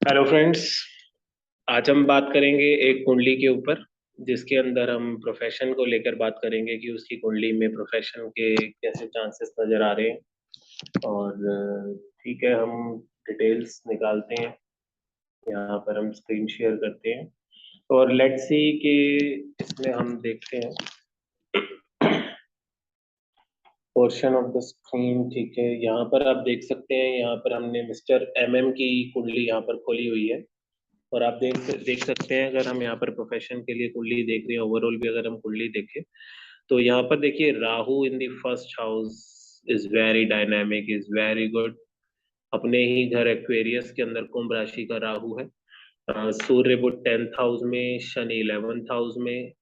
Hello friends. आज हम बात करेंगे एक कुंडली के ऊपर, जिसके अंदर हम प्रोफेशन को लेकर बात करेंगे कि उसकी कुंडली में प्रोफेशन के कैसे चांसेस नजर आ रहे हैं। और ठीक है, हम डिटेल्स निकालते हैं। यहाँ पर हम स्क्रीन शेयर करते हैं और लेट्स सी कि इसमें हम देखते हैं पोर्शन ऑफ द स्क्रीन। ठीक है, यहाँ पर आप देख सकते हैं, यहाँ पर हमने मिस्टर MM की कुंडली यहाँ पर खोली हुई है। और आप देख सकते हैं, अगर हम यहाँ पर प्रोफेशन के लिए कुंडली देख रहे हैं, ओवरऑल भी अगर हम कुंडली देखें तो यहाँ पर देखिए Rahu in the first house is very dynamic, is very good. अपने ही घर एक्वेरियस के अंदर कुंभ राशि का राहु है। सूर्य बुध 10th हाउस में, शनि 11th हाउस में,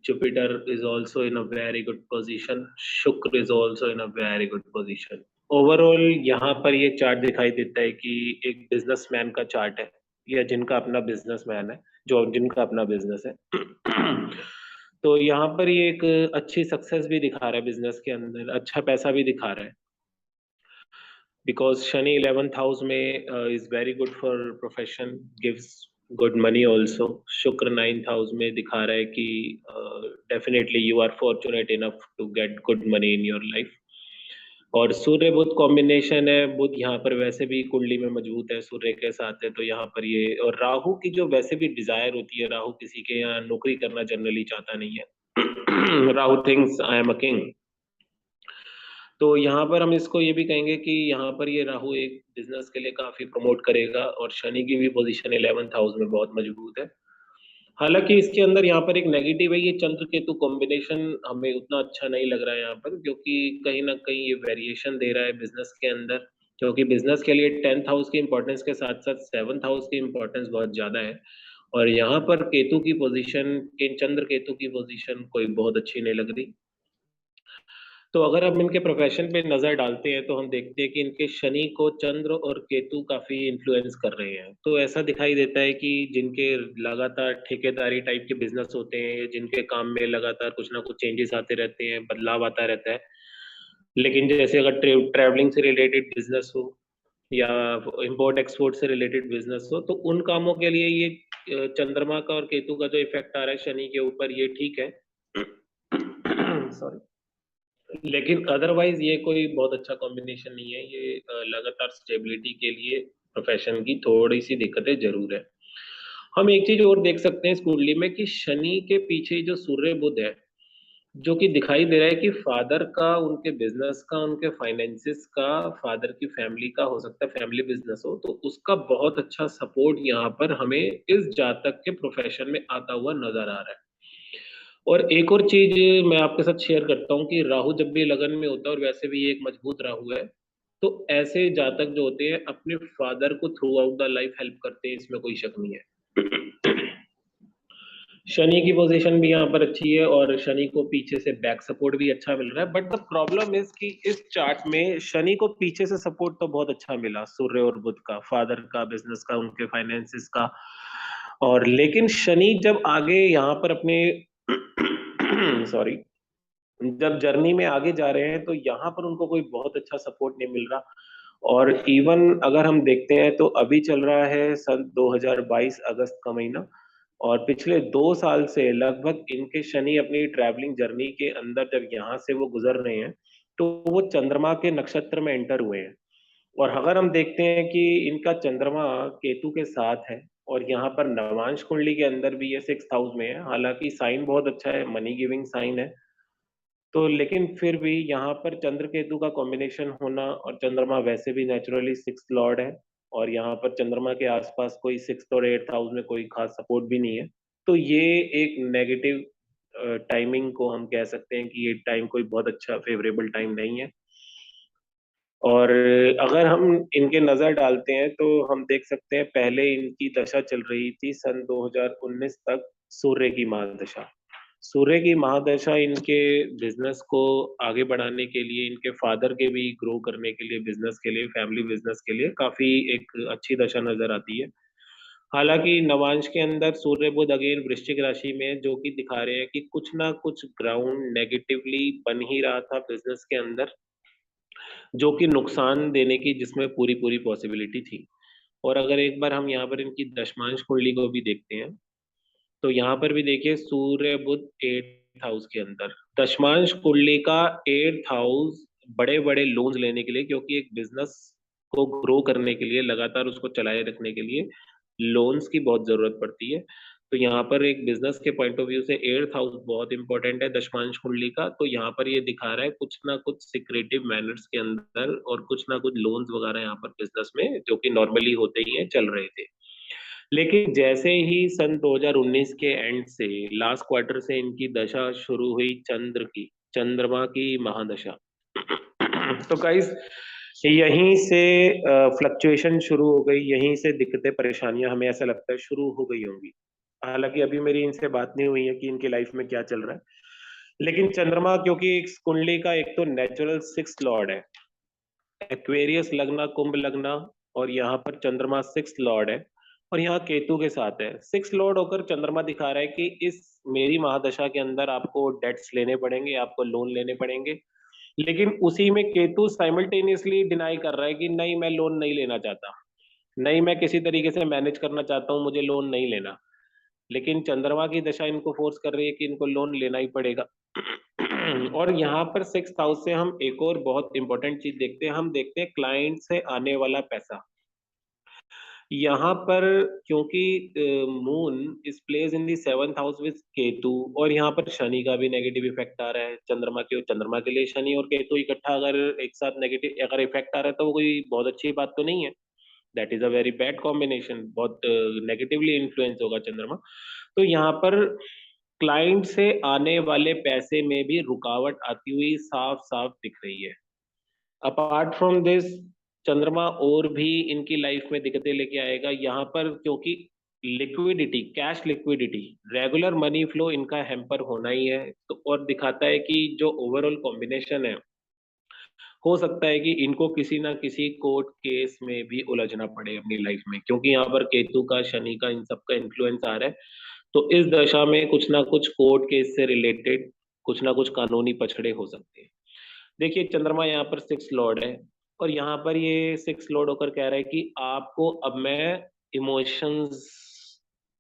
Jupiter is also in a very good position, Shukra is also in a very good position. Overall यहाँ पर ये चार्ट दिखाई देता है कि एक बिजनेसमैन का चार्ट है, या जिनका अपना बिजनेसमैन है, जो जिनका अपना बिजनेस है। तो यहाँ पर ये एक अच्छी सक्सेस भी दिखा रहा है, बिजनेस के अंदर अच्छा पैसा भी दिखा रहा है। बिकॉज शनि 11th हाउस में is very good for profession, gives good money also. Shukra 9th house में दिखा रहा है कि definitely you are fortunate enough to get good money in your life. और सूर्य बुध कॉम्बिनेशन है, बुध यहाँ पर वैसे भी कुंडली में मजबूत है, सूर्य के साथ है, तो यहाँ पर ये और राहु की जो वैसे भी डिजायर होती है, राहु किसी के यहाँ नौकरी करना जनरली चाहता नहीं है। Rahu things I am a king. तो यहाँ पर हम इसको ये भी कहेंगे कि यहाँ पर ये राहु एक बिजनेस के लिए काफी प्रमोट करेगा, और शनि की भी पोजीशन 11th हाउस में बहुत मजबूत है। हालांकि इसके अंदर यहाँ पर एक नेगेटिव है, ये चंद्र केतु कॉम्बिनेशन हमें उतना अच्छा नहीं लग रहा है यहाँ पर, क्योंकि कहीं ना कहीं ये वेरिएशन दे रहा है बिजनेस के अंदर। क्योंकि बिजनेस के लिए 10th हाउस की इंपॉर्टेंस के साथ साथ 7th हाउस की इंपॉर्टेंस बहुत ज्यादा है। और यहाँ पर केतु की पोजीशन के चंद्र केतु की पोजीशन कोई बहुत अच्छी नहीं लग रही। तो अगर हम इनके प्रोफेशन पे नजर डालते हैं तो हम देखते हैं कि इनके शनि को चंद्र और केतु काफी इन्फ्लुएंस कर रहे हैं। तो ऐसा दिखाई देता है कि जिनके लगातार ठेकेदारी टाइप के बिजनेस होते हैं, जिनके काम में लगातार कुछ ना कुछ चेंजेस आते रहते हैं, बदलाव आता रहता है। लेकिन जैसे अगर ट्रैवलिंग से रिलेटेड बिजनेस हो, या इंपोर्ट एक्सपोर्ट से रिलेटेड बिजनेस हो, तो उन कामों के लिए ये चंद्रमा का और केतु का जो इफेक्ट आ रहा है शनि के ऊपर, ये ठीक है। सॉरी। लेकिन अदरवाइज ये कोई बहुत अच्छा कॉम्बिनेशन नहीं है, ये लगातार स्टेबिलिटी के लिए प्रोफेशन की थोड़ी सी दिक्कतें जरूर है। हम एक चीज और देख सकते हैं इस कुंडली में कि शनि के पीछे जो सूर्य बुध है, जो कि दिखाई दे रहा है कि फादर का, उनके बिजनेस का, उनके फाइनेंसिस का, फादर की फैमिली का, हो सकता है फैमिली बिजनेस हो, तो उसका बहुत अच्छा सपोर्ट यहाँ पर हमें इस जातक के प्रोफेशन में आता हुआ नजर आ रहा है। और एक और चीज मैं आपके साथ शेयर करता हूँ कि राहु जब भी लगन में होता है, और वैसे भी ये एक मजबूत राहु है, तो ऐसे जातक जो होते हैं अपने फादर को through out the life help करते हैं, इसमें कोई शक नहीं है। शनि की पोजीशन भी यहाँ पर अच्छी है, और शनि को पीछे से बैक सपोर्ट भी अच्छा मिल रहा है। बट द प्रॉब्लम इज कि इस चार्ट में शनि को पीछे से सपोर्ट तो बहुत अच्छा मिला, सूर्य और बुध का, फादर का, बिजनेस का, उनके फाइनेंसिस का। और लेकिन शनि जब आगे यहाँ पर अपने सॉरी, जब जर्नी में आगे जा रहे हैं, तो यहाँ पर उनको कोई बहुत अच्छा सपोर्ट नहीं मिल रहा। और इवन अगर हम देखते हैं तो अभी चल रहा है सन 2022 अगस्त का महीना, और पिछले 2 साल से लगभग इनके शनि अपनी ट्रैवलिंग जर्नी के अंदर जब यहाँ से वो गुजर रहे हैं, तो वो चंद्रमा के नक्षत्र में एंटर हुए हैं। और अगर हम देखते हैं कि इनका चंद्रमा केतु के साथ है, और यहाँ पर नवांश कुंडली के अंदर भी ये 6th हाउस में है, हालांकि साइन बहुत अच्छा है, मनी गिविंग साइन है। तो लेकिन फिर भी यहाँ पर चंद्र केतु का कॉम्बिनेशन होना, और चंद्रमा वैसे भी नेचुरली 6th लॉर्ड है, और यहाँ पर चंद्रमा के आसपास कोई 6th और 8th हाउस में कोई खास सपोर्ट भी नहीं है, तो ये एक नेगेटिव टाइमिंग को हम कह सकते हैं कि ये टाइम कोई बहुत अच्छा फेवरेबल टाइम नहीं है। और अगर हम इनके नजर डालते हैं तो हम देख सकते हैं, पहले इनकी दशा चल रही थी सन 2019 तक, सूर्य की महादशा। सूर्य की महादशा इनके बिजनेस को आगे बढ़ाने के लिए, इनके फादर के भी ग्रो करने के लिए, बिजनेस के लिए, फैमिली बिजनेस के लिए काफी एक अच्छी दशा नजर आती है। हालांकि नवांश के अंदर सूर्य बुध अगेन वृश्चिक राशि में है, जो कि दिखा रहे हैं कि कुछ ना कुछ ग्राउंड नेगेटिवली बन ही रहा था बिजनेस के अंदर, जो कि नुकसान देने की जिसमें पूरी पूरी पॉसिबिलिटी थी। और अगर एक बार हम यहाँ पर इनकी दशमांश कुंडली को भी देखते हैं, तो यहाँ पर भी देखिए सूर्य बुध 8th हाउस के अंदर, दशमांश कुंडली का 8th हाउस बड़े बड़े लोन्स लेने के लिए, क्योंकि एक बिजनेस को ग्रो करने के लिए, लगातार उसको चलाए रखने के लिए लोन्स की बहुत जरूरत पड़ती है। तो यहाँ पर एक बिजनेस के पॉइंट ऑफ व्यू से 8th हाउस बहुत इंपॉर्टेंट है दशमांश कुंडली का। तो यहाँ पर ये दिखा रहा है कुछ ना कुछ सिक्रेटिव मैनर्स के अंदर और कुछ ना कुछ लोन्स वगैरह यहाँ पर बिजनेस में, जो कि नॉर्मली होते ही हैं, चल रहे थे। लेकिन जैसे ही सन 2019 के एंड से, लास्ट क्वार्टर से इनकी दशा शुरू हुई चंद्रमा की महादशा। तो गाइस यहीं से फ्लक्चुएशन शुरू हो गई, यहीं से दिक्कतें परेशानियां हमें ऐसा लगता है शुरू हो गई होंगी। हालांकि अभी मेरी इनसे बात नहीं हुई है कि इनकी लाइफ में क्या चल रहा है, लेकिन चंद्रमा क्योंकि एक कुंडली का एक तो नेचुरल 6th लॉर्ड है, एक्वेरियस लगना, कुंभ लगना, और यहाँ पर चंद्रमा 6th लॉर्ड है और यहाँ केतु के साथ है। 6th लॉर्ड होकर चंद्रमा दिखा रहा है कि इस मेरी महादशा के अंदर आपको डेट्स लेने पड़ेंगे, आपको लोन लेने पड़ेंगे। लेकिन उसी में केतु साइमल्टेनियसली डिनाई कर रहा है कि नहीं, मैं लोन नहीं लेना चाहता, नहीं मैं किसी तरीके से मैनेज करना चाहता हूँ, मुझे लोन नहीं लेना। लेकिन चंद्रमा की दशा इनको फोर्स कर रही है कि इनको लोन लेना ही पड़ेगा। और यहाँ पर 6th हाउस से हम एक और बहुत इंपॉर्टेंट चीज देखते हैं, हम देखते हैं क्लाइंट से आने वाला पैसा। यहाँ पर क्योंकि moon is place in the 7th house with Ketu, और यहाँ पर शनि का भी नेगेटिव इफेक्ट आ रहा है चंद्रमा के लिए शनि और केतु इकट्ठा अगर एक साथ नेगेटिव अगर इफेक्ट आ रहा है तो वो कोई बहुत अच्छी बात तो नहीं है। That is a very bad combination, बहुत नेगेटिवली इन्फ्लुएंस होगा चंद्रमा। तो यहाँ पर क्लाइंट से आने वाले पैसे में भी रुकावट आती हुई साफ साफ दिख रही है। अपार्ट फ्रॉम दिस, चंद्रमा और भी इनकी लाइफ में दिक्कतें लेके आएगा यहाँ पर, क्योंकि liquidity, cash liquidity, regular money flow इनका हैम्पर होना ही है। तो और दिखाता है कि जो ओवरऑल कॉम्बिनेशन है, हो सकता है कि इनको किसी ना किसी कोर्ट केस में भी उलझना पड़े अपनी लाइफ में, क्योंकि यहाँ पर केतु का, शनि का, इन सब का इन्फ्लुएंस आ रहा है। तो इस दशा में कुछ ना कुछ कोर्ट केस से रिलेटेड कुछ ना कुछ कानूनी पछड़े हो सकते हैं। देखिए चंद्रमा यहाँ पर 6th लॉर्ड है, और यहाँ पर ये 6th लॉर्ड होकर कह रहा है कि आपको अब मैं इमोशंस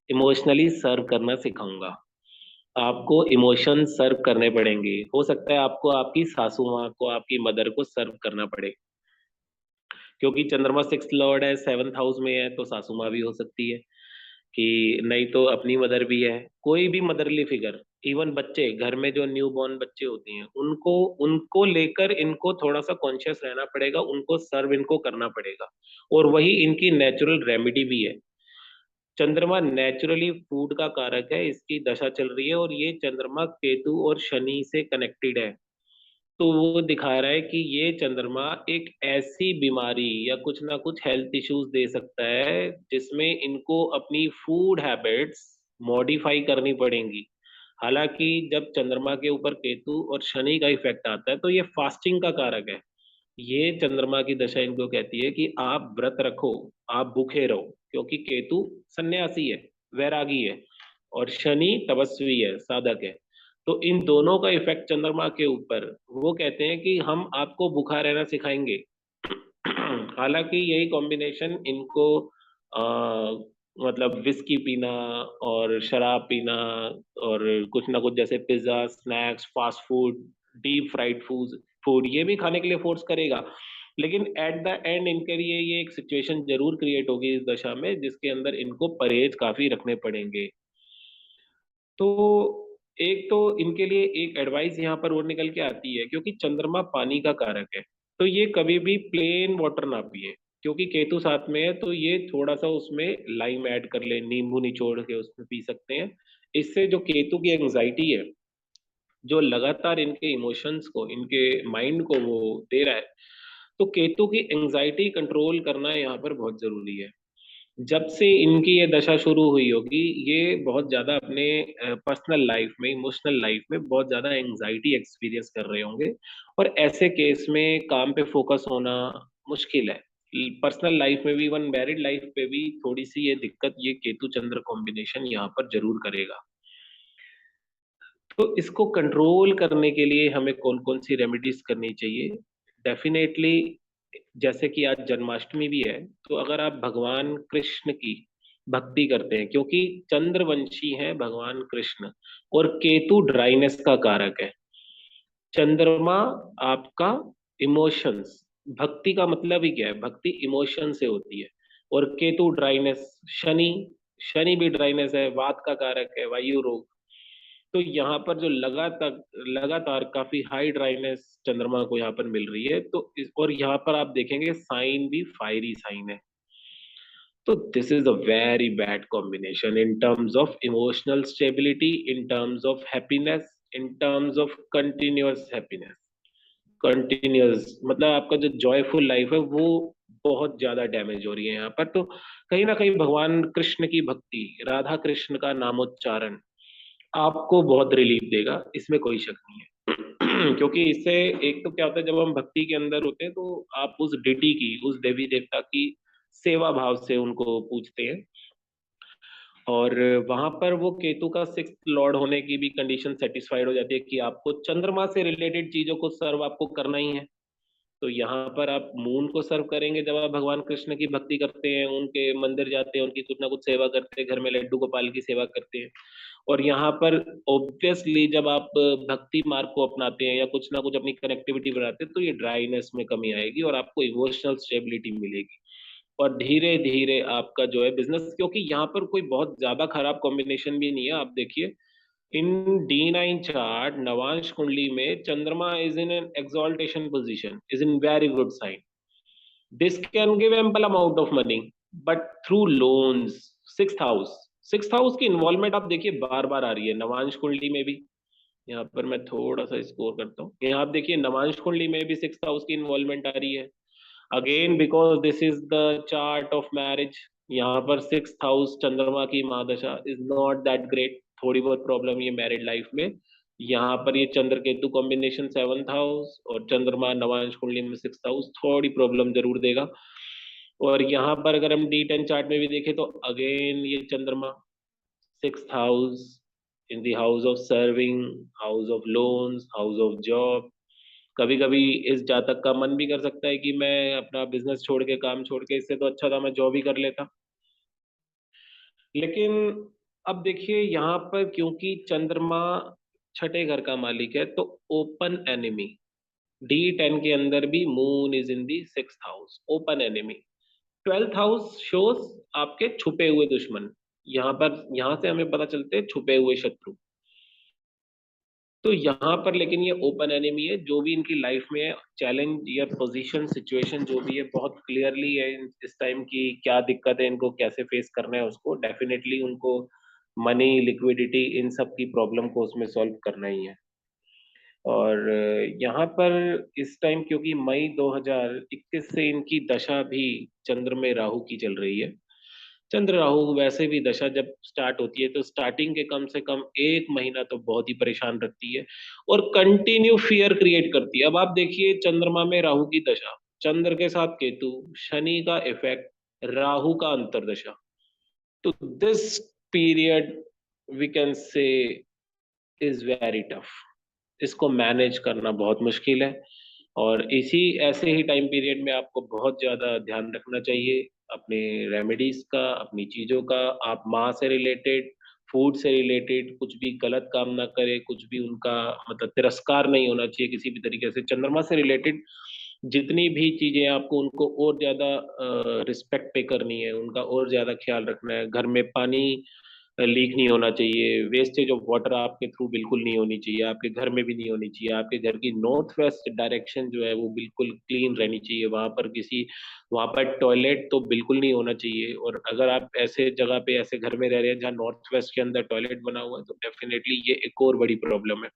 इमोशनली सर्व करना सिखाऊंगा। आपको इमोशन सर्व करने पड़ेंगे। हो सकता है आपको आपकी सासू माँ को, आपकी मदर को सर्व करना पड़े, क्योंकि चंद्रमा 6th लॉर्ड है, 7th हाउस में है, तो सासू माँ भी हो सकती है, कि नहीं तो अपनी मदर भी है, कोई भी मदरली फिगर। इवन बच्चे, घर में जो न्यू बॉर्न बच्चे होते हैं, उनको उनको लेकर इनको थोड़ा सा कॉन्शियस रहना पड़ेगा, उनको सर्व इनको करना पड़ेगा, और वही इनकी नेचुरल रेमेडी भी है। चंद्रमा नेचुरली फूड का कारक है, इसकी दशा चल रही है, और ये चंद्रमा केतु और शनि से कनेक्टेड है। तो वो दिखा रहा है कि ये चंद्रमा एक ऐसी बीमारी या कुछ ना कुछ हेल्थ इश्यूज दे सकता है, जिसमें इनको अपनी फूड हैबिट्स मॉडिफाई करनी पड़ेंगी। हालांकि जब चंद्रमा के ऊपर केतु और शनि का इफेक्ट आता है तो ये फास्टिंग का कारक है। ये चंद्रमा की दशा इनको कहती है कि आप व्रत रखो, आप भूखे रहो, क्योंकि केतु सन्यासी है, वैरागी है, और शनि तपस्वी है, साधक है। तो इन दोनों का इफेक्ट चंद्रमा के ऊपर, वो कहते हैं कि हम आपको भूखा रहना सिखाएंगे। हालांकि यही कॉम्बिनेशन इनको आ, मतलब विस्की पीना और शराब पीना और कुछ ना कुछ जैसे pizza, snacks, fast food, deep fried food ये भी खाने के लिए फोर्स करेगा। लेकिन एट द एंड इनके लिए ये एक सिचुएशन जरूर क्रिएट होगी इस दशा में, जिसके अंदर इनको परहेज काफी रखने पड़ेंगे। तो एक तो इनके लिए एक एडवाइस यहाँ पर और निकल के आती है, क्योंकि चंद्रमा पानी का कारक है, तो ये कभी भी प्लेन वाटर ना पिए। क्योंकि केतु साथ में है, तो ये थोड़ा सा उसमें लाइम ऐड कर ले, नींबू निचोड़ के उसमें पी सकते हैं। इससे जो केतु की एंजाइटी है, जो लगातार इनके इमोशंस को, इनके माइंड को वो दे रहा है, तो केतु की एंजाइटी कंट्रोल करना यहाँ पर बहुत जरूरी है। जब से इनकी ये दशा शुरू हुई होगी, ये बहुत ज्यादा अपने पर्सनल लाइफ में, इमोशनल लाइफ में बहुत ज्यादा एंजाइटी एक्सपीरियंस कर रहे होंगे, और ऐसे केस में काम पे फोकस होना मुश्किल है। पर्सनल लाइफ में भी, इवन मैरिड लाइफ पे भी थोड़ी सी ये दिक्कत, ये केतु चंद्र कॉम्बिनेशन यहाँ पर जरूर करेगा। तो इसको कंट्रोल करने के लिए हमें कौन कौन सी रेमेडीज करनी चाहिए? डेफिनेटली जैसे कि आज जन्माष्टमी भी है, तो अगर आप भगवान कृष्ण की भक्ति करते हैं, क्योंकि चंद्रवंशी हैं भगवान कृष्ण, और केतु ड्राइनेस का कारक है। चंद्रमा आपका इमोशंस, भक्ति का मतलब ही क्या है, भक्ति इमोशन से होती है। और केतु ड्राइनेस, शनि, शनि भी ड्राइनेस है, वात का कारक है, वायु रोग। तो यहाँ पर जो लगातार लगातार काफी हाई ड्राइनेस चंद्रमा को यहाँ पर मिल रही है, तो और यहाँ पर आप देखेंगे साइन भी फायरी साइन है। तो this is a very bad combination in terms of emotional stability, in terms of happiness, in terms of continuous happiness. Continuous मतलब आपका जो जॉयफुल लाइफ है वो बहुत ज्यादा डैमेज हो रही है यहाँ पर। तो कहीं ना कहीं भगवान कृष्ण की भक्ति, राधा कृष्ण का नामोच्चारण आपको बहुत रिलीफ देगा, इसमें कोई शक नहीं है। क्योंकि इससे एक तो क्या होता है, जब हम भक्ति के अंदर होते हैं तो आप उस डिटी की, उस देवी देवता की सेवा भाव से उनको पूजते हैं। और वहां पर वो केतु का सिक्स्थ लॉर्ड होने की भी कंडीशन सेटिस्फाइड हो जाती है कि आपको चंद्रमा से रिलेटेड चीजों को सर्व आपको करना ही है। तो यहाँ पर आप मून को सर्व करेंगे जब आप भगवान कृष्ण की भक्ति करते हैं, उनके मंदिर जाते हैं, उनकी कुछ ना कुछ सेवा करते हैं, घर में लड्डू गोपाल की सेवा करते हैं। और यहाँ पर ऑब्वियसली जब आप भक्ति मार्ग को अपनाते हैं या कुछ ना कुछ अपनी कनेक्टिविटी बनाते हैं, तो ये ड्राइनेस में कमी आएगी और आपको इमोशनल स्टेबिलिटी मिलेगी। और धीरे धीरे आपका जो है बिजनेस, क्योंकि यहाँ पर कोई बहुत ज्यादा खराब कॉम्बिनेशन भी नहीं है। आप देखिए इन D9 चार्ट नवांश कुंडली में Chandrama is in an exaltation position, is in very good sign. This can give ample amount of money, but through loans. Sixth house, sixth house की इन्वॉल्वमेंट आप देखिए बार बार आ रही है नवांश कुंडली में भी। यहाँ पर मैं थोड़ा सा स्कोर करता हूँ, यहाँ आप देखिए नवांश कुंडली में भी सिक्स्थ हाउस की इन्वॉल्वमेंट आ रही है। Again because this is the chart of marriage, यहाँ पर सिक्स्थ हाउस चंद्रमा की महादशा इज नॉट दैट ग्रेट, थोड़ी बहुत प्रॉब्लम ये मैरिड लाइफ में। यहाँ पर ये चंद्र केतु कॉम्बिनेशन सेवंथ हाउस और चंद्रमा नवांश कुंडली में सिक्स्थ हाउस थोड़ी प्रॉब्लम जरूर देगा। और यहाँ पर अगर हम D10 चार्ट में भी देखें तो अगेन ये चंद्रमा sixth house, in the house of serving, house of loans, house of job. कभी कभी इस जातक का मन भी कर सकता है कि मैं अपना बिजनेस छोड़ के, काम छोड़ के, इससे तो अच्छा था मैं जॉब ही कर लेता। लेकिन अब देखिए यहाँ पर क्योंकि चंद्रमा छठे घर का मालिक है, तो ओपन एनिमी, D10 के अंदर भी moon is in the sixth house, open enemy. Twelfth house shows आपके छुपे हुए दुश्मन। यहाँ पर, यहाँ से हमें पता चलते हैं छुपे हुए शत्रु। तो यहाँ पर लेकिन ये ओपन एनिमी है, जो भी इनकी लाइफ में चैलेंज या पोजीशन सिचुएशन जो भी है बहुत क्लियरली है इस टाइम की, क्या दिक्कत है इनको, कैसे फेस करना है उसको, डेफिनेटली उनको मनी, लिक्विडिटी, इन सब की प्रॉब्लम को उसमें सॉल्व करना ही है। और यहाँ पर इस टाइम क्योंकि मई 2021 से इनकी दशा भी चंद्र में राहु की चल रही है। चंद्र राहु वैसे भी दशा जब स्टार्ट होती है तो स्टार्टिंग के कम से कम एक महीना तो बहुत ही परेशान रखती है और कंटिन्यू फियर क्रिएट करती है। अब आप देखिए चंद्रमा में राहु की दशा, चंद्र के साथ केतु, शनि का इफेक्ट, राहु का अंतर्दशा। तो this period we can say is very tough, इसको मैनेज करना बहुत मुश्किल है। और इसी ऐसे ही टाइम पीरियड में आपको बहुत ज्यादा ध्यान रखना चाहिए अपने रेमेडीज का, अपनी चीजों का। आप माँ से रिलेटेड, फूड से रिलेटेड कुछ भी गलत काम ना करें, कुछ भी उनका मतलब तिरस्कार नहीं होना चाहिए किसी भी तरीके से। चंद्रमा से रिलेटेड जितनी भी चीजें आपको, उनको और ज्यादा रिस्पेक्ट पे करनी है, उनका और ज्यादा ख्याल रखना है। घर में पानी लीक नहीं होना चाहिए, वेस्टेज ऑफ वाटर आपके थ्रू बिल्कुल नहीं होनी चाहिए, आपके घर में भी नहीं होनी चाहिए। आपके घर की नॉर्थ वेस्ट डायरेक्शन जो है वो बिल्कुल क्लीन रहनी चाहिए, वहां पर किसी, वहां पर टॉयलेट तो बिल्कुल नहीं होना चाहिए। और अगर आप ऐसे जगह पे, ऐसे घर में रह रहे हैं जहाँ नॉर्थ वेस्ट के अंदर टॉयलेट बना हुआ है, तो डेफिनेटली ये एक और बड़ी प्रॉब्लम है।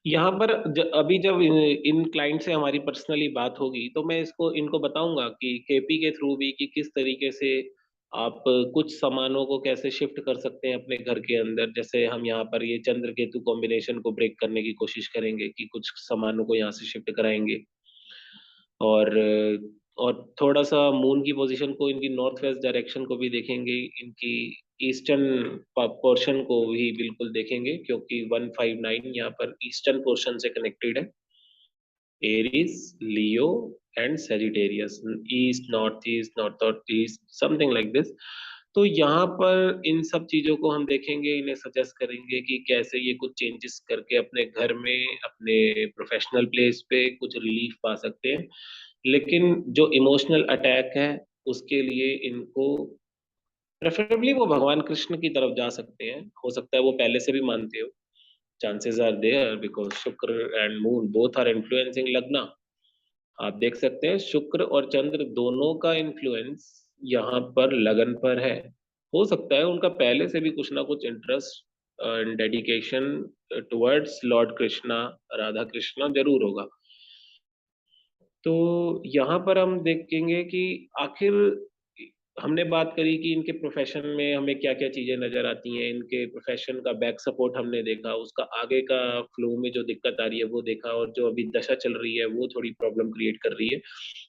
यहाँ पर अभी जब इन क्लाइंट से हमारी पर्सनली बात होगी तो मैं इसको इनको बताऊंगा कि केपी के थ्रू भी कि किस तरीके से आप कुछ सामानों को कैसे शिफ्ट कर सकते हैं अपने घर के अंदर। जैसे हम यहाँ पर ये चंद्र केतु कॉम्बिनेशन को ब्रेक करने की कोशिश करेंगे कि कुछ सामानों को यहाँ से शिफ्ट कराएंगे। और और थोड़ा सा मून की पोजीशन को, इनकी नॉर्थ वेस्ट डायरेक्शन को भी देखेंगे, इनकी ईस्टर्न पोर्शन को भी बिल्कुल देखेंगे, क्योंकि 159 यहाँ पर ईस्टर्न पोर्शन से कनेक्टेड है। Aries, Leo, and Sagittarius, East, Northeast, Northeast, something like this. तो यहाँ पर इन सब चीजों को हम देखेंगे, इन्हें सजेस्ट करेंगे कि कैसे ये कुछ चेंजेस करके अपने घर में, अपने प्रोफेशनल प्लेस पे कुछ रिलीफ पा सकते हैं। लेकिन जो इमोशनल अटैक है, उसके लिए इनको प्रेफरेबली वो भगवान कृष्ण की तरफ जा सकते हैं। हो सकता है वो पहले से भी मानते हो। Chances are there because Shukra and moon both are influencing lagna. आप देख सकते हैं शुक्र और चंद्र दोनों का इन्फ्लुएंस यहाँ पर लगन पर है। हो सकता है उनका पहले से भी कुछ ना कुछ interest and dedication towards Lord Krishna, Radha Krishna ज़रूर होगा। तो यहाँ पर हम देखेंगे कि आखिर हमने बात करी कि इनके प्रोफ़ेशन में हमें क्या-क्या चीज़ें नज़र आती हैं, इनके प्रोफ़ेशन का बैक सपोर्ट हमने देखा, उसका आगे का फ्लो में जो दिक्कत आ रही है वो देखा और जो अभी दशा चल रही है वो थोड़ी प्रॉब्लम क्रिएट कर रही है।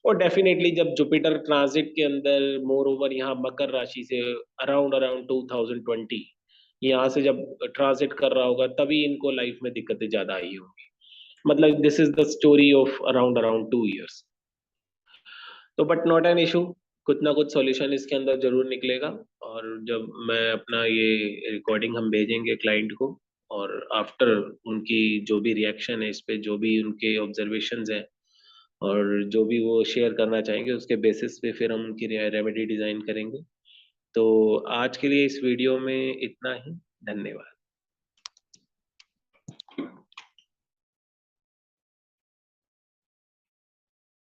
और डेफ़िनेटली जब जुपिटर ट्रांज़िट के अंदर मोर ओवर यहाँ मकर राशि से अराउंड अराउंड 2020 यहाँ से जब ट्रांज़िट कर रहा होगा तभी इनको लाइफ़ में दिक्कतें ज़्यादा आई होंगी। मतलब this is the story of around around 2 years. तो बट नॉट एन इश्यू, कुछ ना कुछ सॉल्यूशन इसके अंदर ज़रूर निकलेगा। और जब मैं अपना ये रिकॉर्डिंग हम भेजेंगे क्लाइंट को और आफ्टर उनकी जो भी रिएक्शन है इस पे, जो भी उनके ऑब्जर्वेशंस हैं और जो भी वो शेयर करना चाहेंगे, उसके बेसिस पे फिर हम उनकी रेमेडी डिज़ाइन करेंगे। तो आज के लिए इस वीडियो में इतना ही। धन्यवाद।